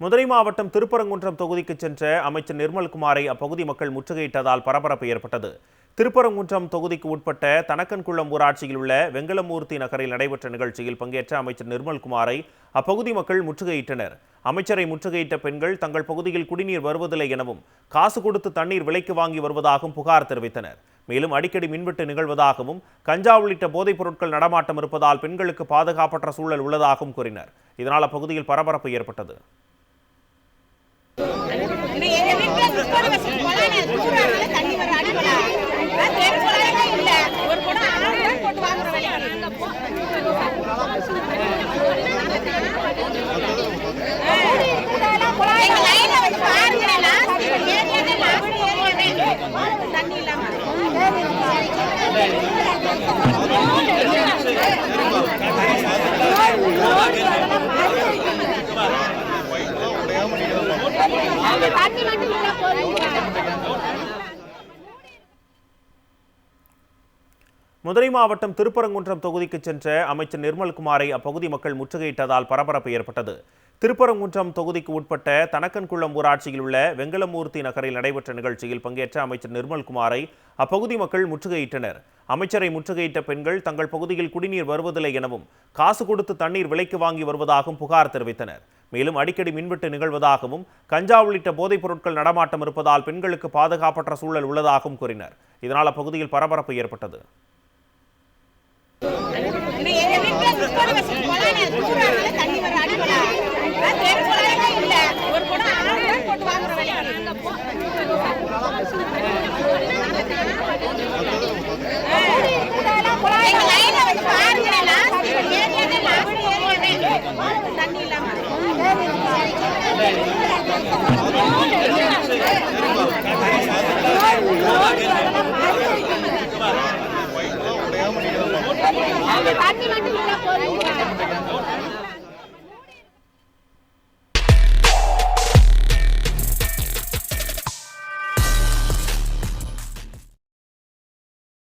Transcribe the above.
மதுரை மாவட்டம் திருப்பரங்குன்றம் தொகுதிக்கு சென்ற அமைச்சர் நிர்மல்குமாரை அப்பகுதி மக்கள் முற்றுகையிட்டதால் பரபரப்பு ஏற்பட்டது. திருப்பரங்குன்றம் தொகுதிக்கு உட்பட்ட தனக்கன்குளம் ஊராட்சியில் உள்ள வெங்கலமூர்த்தி நகரில் நடைபெற்ற நிகழ்ச்சியில் பங்கேற்ற அமைச்சர் நிர்மல்குமாரை அப்பகுதி மக்கள் முற்றுகையிட்டனர். அமைச்சரை முற்றுகையிட்ட பெண்கள் தங்கள் பகுதியில் குடிநீர் வருவதில்லை எனவும் காசு கொடுத்து தண்ணீர் விலைக்கு வாங்கி வருவதாகவும் புகார் தெரிவித்தனர். மேலும் அடிக்கடி மின்வெட்டு நிகழ்வதாகவும் கஞ்சா உள்ளிட்ட போதைப் பொருட்கள் நடமாட்டம் இருப்பதால் பெண்களுக்கு பாதுகாப்பற்ற சூழல் உள்ளதாகவும் கூறினர். இதனால் அப்பகுதியில் பரபரப்பு ஏற்பட்டது. மதுரை மாவட்டம் திருப்பரங்குன்றம் தொகுதிக்கு சென்ற அமைச்சர் நிர்மல்குமாரை அப்பகுதி மக்கள் முற்றுகையிட்டதால் பரபரப்பு ஏற்பட்டது. திருப்பரங்குன்றம் தொகுதிக்கு உட்பட்ட தனக்கன்குளம் ஊராட்சியில் உள்ள வெங்கலமூர்த்தி நகரில் நடைபெற்ற நிகழ்ச்சியில் பங்கேற்ற அமைச்சர் நிர்மல்குமாரை அப்பகுதி மக்கள் முற்றுகையிட்டனர். அமைச்சரை முற்றுகையிட்ட பெண்கள் தங்கள் பகுதியில் குடிநீர் வருவதில்லை எனவும் காசு கொடுத்து தண்ணீர் விலைக்கு வாங்கி வருவதாகவும் புகார் தெரிவித்தனர். மேலும் அடிக்கடி மின்வெட்டு நிகழ்வதாகவும் கஞ்சா உள்ளிட்ட போதைப் பொருட்கள் நடமாட்டம் இருப்பதால் பெண்களுக்கு பாதுகாப்பற்ற சூழல் உள்ளதாகவும் கூறினர். இதனால் அப்பகுதியில் பரபரப்பு ஏற்பட்டது. தண்ணி மட்டும்